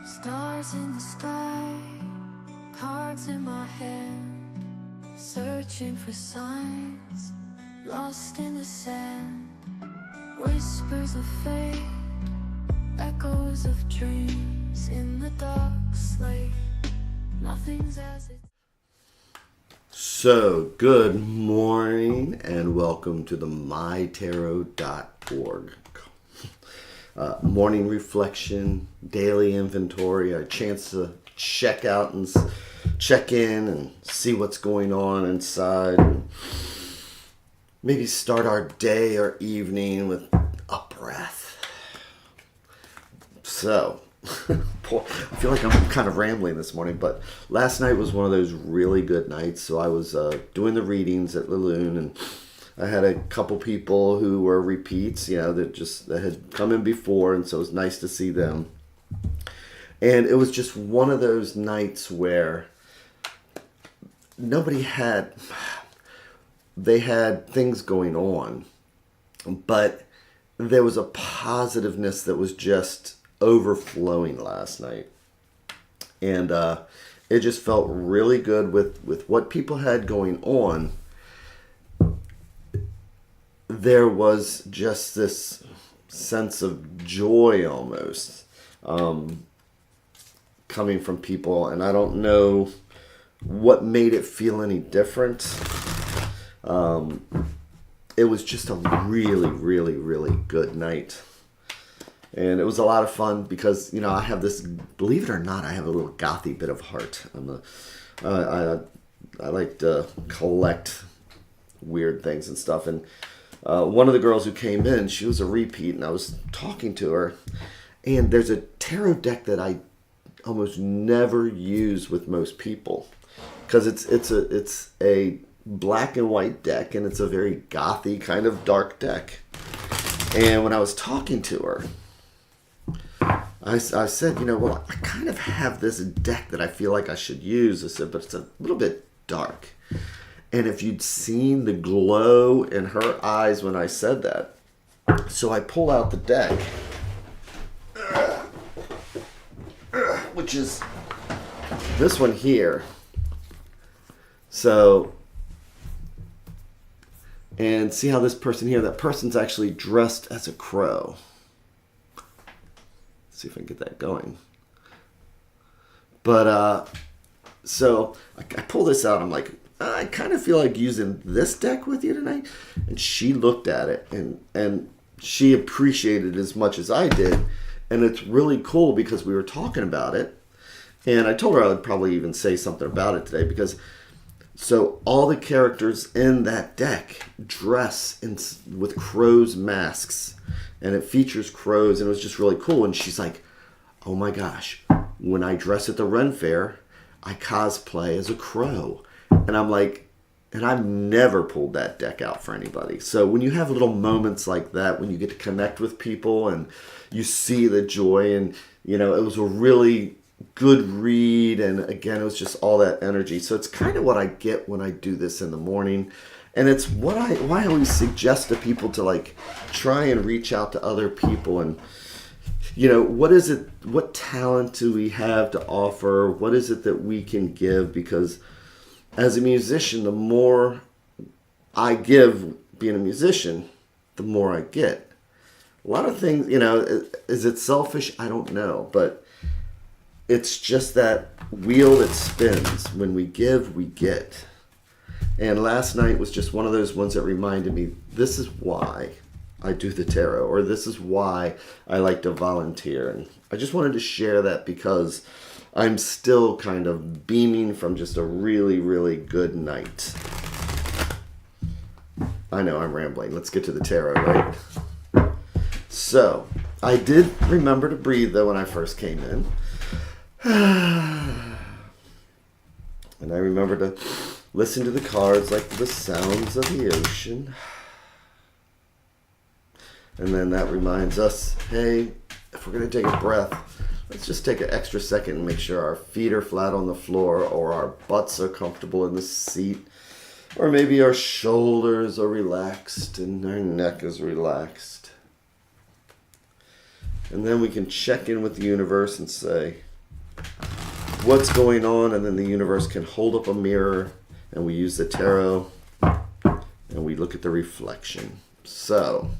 Stars in the sky, cards in my hand, searching for signs, lost in the sand. Whispers of fate, echoes of dreams in the dark slate. Nothing's as it. So, good morning and welcome to the MyTarot.org. Morning reflection, daily inventory, a chance to check out and check in and see what's going on inside. And maybe start our day or evening with a breath. So, I feel like I'm kind of rambling this morning, but last night was one of those really good nights. So I was doing the readings at Laloon, and I had a couple people who were repeats, that had come in before, and so it was nice to see them. And it was just one of those nights where they had things going on, but there was a positiveness that was just overflowing last night. And it just felt really good with what people had going on. There was just this sense of joy almost coming from people, and I don't know what made it feel any different. It was just a really, really, really good night. And it was a lot of fun because, I have this, believe it or not, I have a little gothy bit of heart. I like to collect weird things and stuff. And one of the girls who came in, she was a repeat, and I was talking to her. And there's a tarot deck that I almost never use with most people because it's a black and white deck, and it's a very gothy kind of dark deck. And when I was talking to her, I said, I kind of have this deck that I feel like I should use. I said, but it's a little bit dark. And if you'd seen the glow in her eyes when I said that. So I pull out the deck, which is this one here. So, and see how this person here, that person's actually dressed as a crow. See if I can get that going. But so I pull this out. I'm like, I kind of feel like using this deck with you tonight. And she looked at it and she appreciated it as much as I did. And it's really cool because we were talking about it. And I told her I would probably even say something about it today because so all the characters in that deck dress with crows masks. And it features crows, and it was just really cool. And she's like, oh my gosh, when I dress at the Ren Fair, I cosplay as a crow. And I'm like, and I've never pulled that deck out for anybody. So when you have little moments like that, when you get to connect with people and you see the joy, and, it was a really good read. And again, it was just all that energy. So it's kind of what I get when I do this in the morning. And it's why I always suggest to people to try and reach out to other people and, what is it, what talent do we have to offer? What is it that we can give? Because as a musician, the more I give being a musician, the more I get. A lot of things, is it selfish? I don't know. But it's just that wheel that spins. When we give, we get. And last night was just one of those ones that reminded me, this is why I do the tarot, or this is why I like to volunteer. And I just wanted to share that because I'm still kind of beaming from just a really, really good night. I know I'm rambling. Let's get to the tarot, right? So, I did remember to breathe, though, when I first came in. And I remember to listen to the cards like the sounds of the ocean. And then that reminds us, hey, if we're going to take a breath, let's just take an extra second and make sure our feet are flat on the floor, or our butts are comfortable in the seat, or maybe our shoulders are relaxed and our neck is relaxed. And then we can check in with the universe and say, what's going on, and then the universe can hold up a mirror, and we use the tarot, and we look at the reflection. So,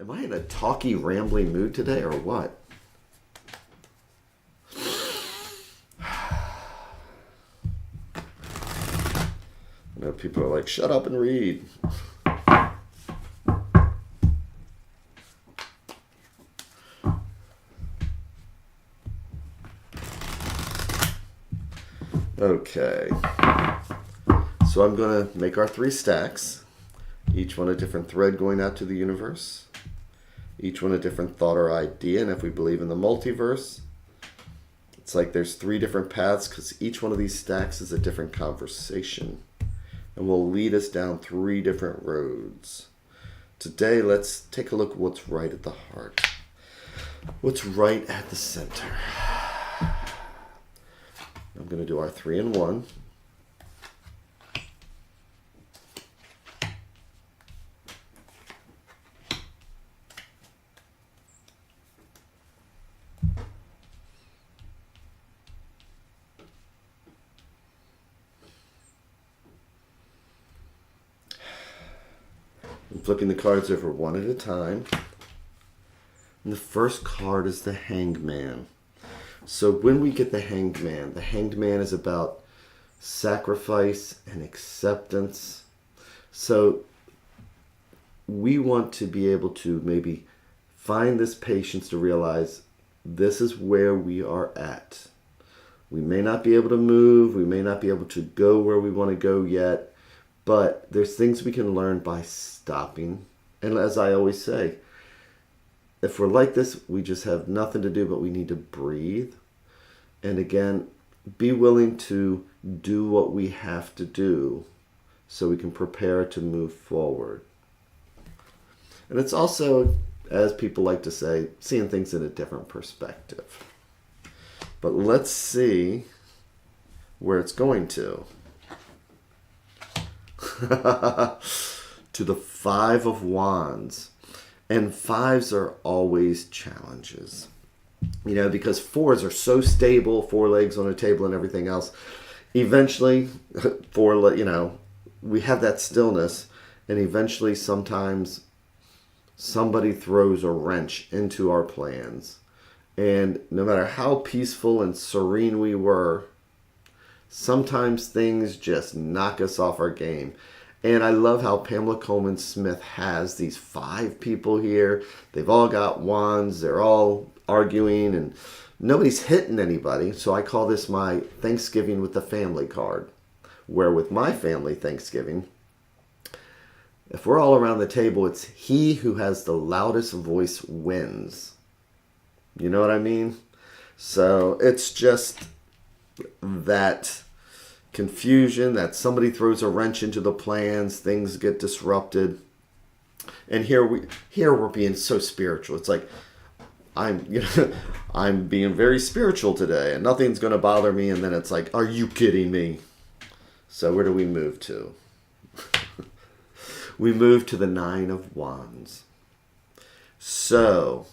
am I in a talky, rambling mood today, or what? I know people are like, shut up and read. Okay. So I'm going to make our 3 stacks. Each one a different thread going out to the universe. Each one a different thought or idea. And if we believe in the multiverse, it's like there's 3 different paths because each one of these stacks is a different conversation. And will lead us down 3 different roads. Today, let's take a look at what's right at the heart. What's right at the center. I'm going to do our 3 in 1. I'm flipping the cards over one at a time. And the first card is the Hanged Man. So when we get the Hanged Man is about sacrifice and acceptance. So we want to be able to maybe find this patience to realize this is where we are at. We may not be able to move. We may not be able to go where we want to go yet. But there's things we can learn by stopping. And as I always say, if we're like this, we just have nothing to do, but we need to breathe. And again, be willing to do what we have to do so we can prepare to move forward. And it's also, as people like to say, seeing things in a different perspective. But let's see where it's going to. To the 5 of Wands. And 5s are always challenges. You know, because 4s are so stable, 4 legs on a table and everything else. Eventually, we have that stillness. And eventually, sometimes, somebody throws a wrench into our plans. And no matter how peaceful and serene we were, sometimes things just knock us off our game. And I love how Pamela Coleman Smith has these 5 people here. They've all got wands. They're all arguing and nobody's hitting anybody. So I call this my Thanksgiving with the family card. Where with my family Thanksgiving, if we're all around the table, it's he who has the loudest voice wins. You know what I mean? So it's just that confusion, that somebody throws a wrench into the plans, things get disrupted. And here we're being so spiritual. It's like I'm being very spiritual today and nothing's going to bother me, and then it's like, are you kidding me? So where do we move to? We move to the 9 of Wands. So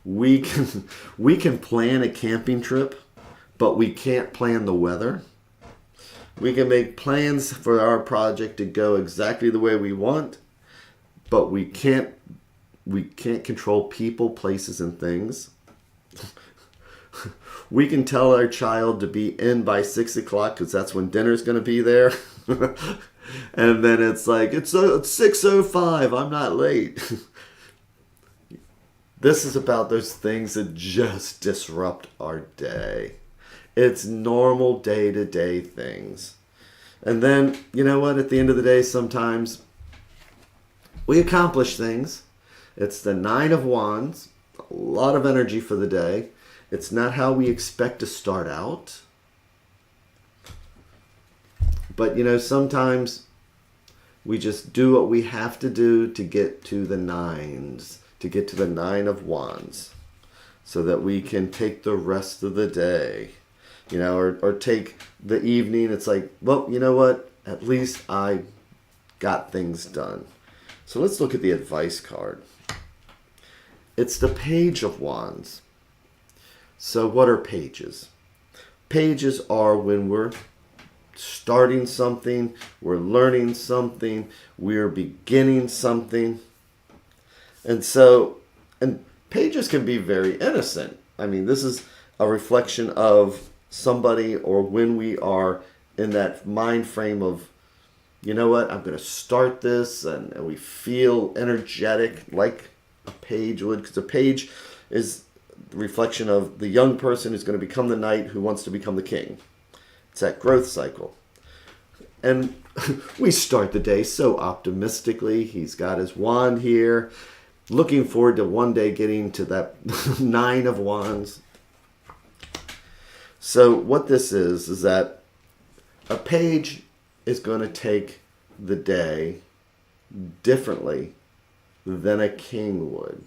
we can plan a camping trip, but we can't plan the weather. We can make plans for our project to go exactly the way we want, but we can't control people, places, and things. We can tell our child to be in by 6 o'clock because that's when dinner's going to be there. And then it's like, it's 6:05, I'm not late. This is about those things that just disrupt our day. It's normal day-to-day things. And then, you know what? At the end of the day, sometimes we accomplish things. It's the 9 of Wands. A lot of energy for the day. It's not how we expect to start out. But, sometimes we just do what we have to do to get to the 9s. To get to the 9 of Wands. So that we can take the rest of the day. Or take the evening. It's like, well, you know what? At least I got things done. So let's look at the advice card. It's the Page of Wands. So what are pages? Pages are when we're starting something, we're learning something, we're beginning something. And pages can be very innocent. I mean, this is a reflection of somebody, or when we are in that mind frame of, you know what, I'm going to start this, and we feel energetic like a page would, because a page is the reflection of the young person who's going to become the knight who wants to become the king. It's that growth cycle. And we start the day so optimistically. He's got his wand here, looking forward to one day getting to that 9 of wands. So what this is that a page is going to take the day differently than a king would.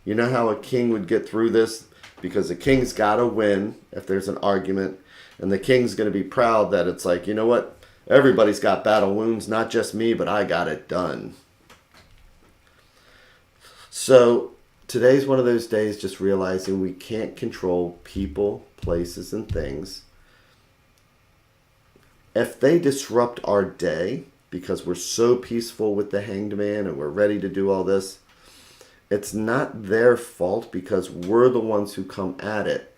You know how a king would get through this? Because the king's got to win if there's an argument. And the king's going to be proud that it's like, you know what? Everybody's got battle wounds, not just me, but I got it done. So today's one of those days just realizing we can't control people, places, and things. If they disrupt our day because we're so peaceful with the Hanged Man and we're ready to do all this, it's not their fault, because we're the ones who come at it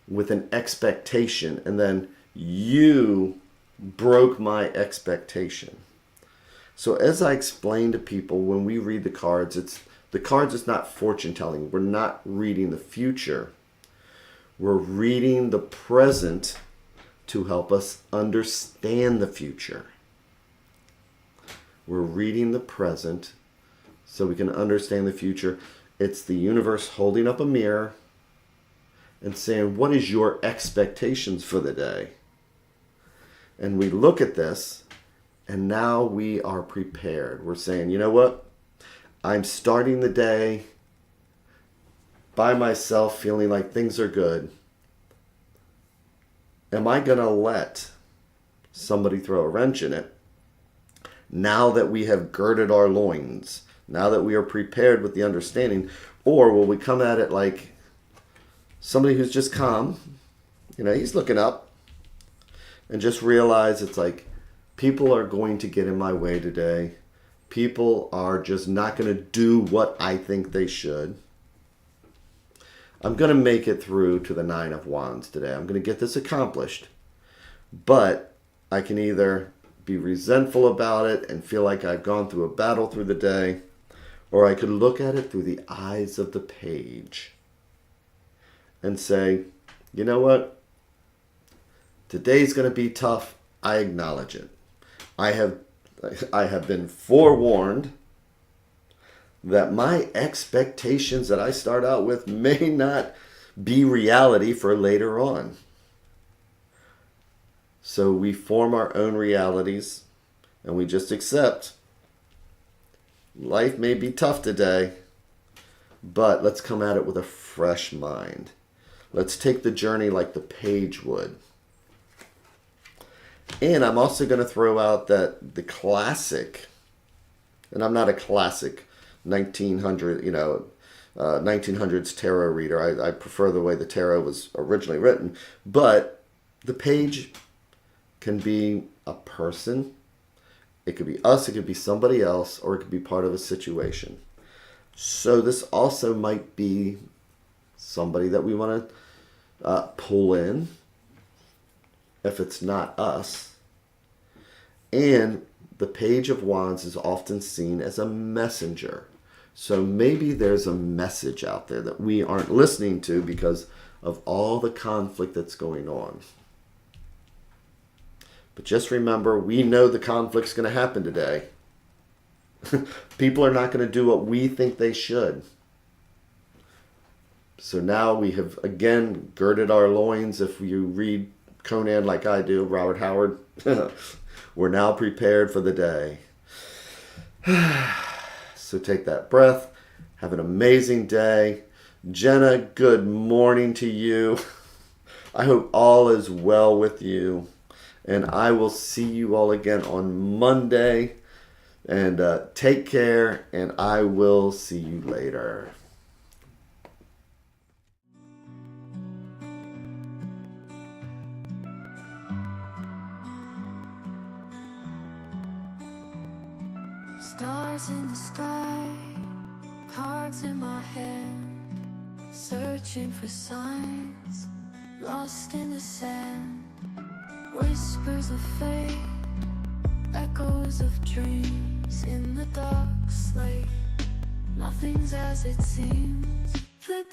with an expectation, and then you broke my expectation. So as I explain to people, when we read the cards, it's not fortune telling. We're not reading the future. We're reading the present to help us understand the future. We're reading the present so we can understand the future. It's the universe holding up a mirror and saying, what is your expectations for the day? And we look at this, and now we are prepared. We're saying, you know what? I'm starting the day by myself, feeling like things are good. Am I going to let somebody throw a wrench in it now that we have girded our loins? Now that we are prepared with the understanding? Or will we come at it like somebody who's just calm? You know, he's looking up and just realize it's like, people are going to get in my way today. People are just not going to do what I think they should. I'm going to make it through to the 9 of Wands today. I'm going to get this accomplished. But I can either be resentful about it and feel like I've gone through a battle through the day, or I could look at it through the eyes of the page and say, you know what? Today's going to be tough. I acknowledge it. I have been forewarned that my expectations that I start out with may not be reality for later on. So we form our own realities, and we just accept life may be tough today, but let's come at it with a fresh mind. Let's take the journey like the page would. And I'm also going to throw out that the classic, and I'm not a classic 1900s tarot reader. I prefer the way the tarot was originally written. But the page can be a person. It could be us, it could be somebody else, or it could be part of a situation. So this also might be somebody that we want to pull in if it's not us. And the Page of Wands is often seen as a messenger. So maybe there's a message out there that we aren't listening to because of all the conflict that's going on. But just remember, we know the conflict's going to happen today. People are not going to do what we think they should. So now we have, again, girded our loins. If you read Conan like I do, Robert Howard, we're now prepared for the day. So take that breath. Have an amazing day. Jenna, good morning to you. I hope all is well with you. And I will see you all again on Monday. And take care, and I will see you later. Stars in the sky, cards in my hand, searching for signs, lost in the sand. Whispers of fate, echoes of dreams in the dark slate. Nothing's as it seems. Flip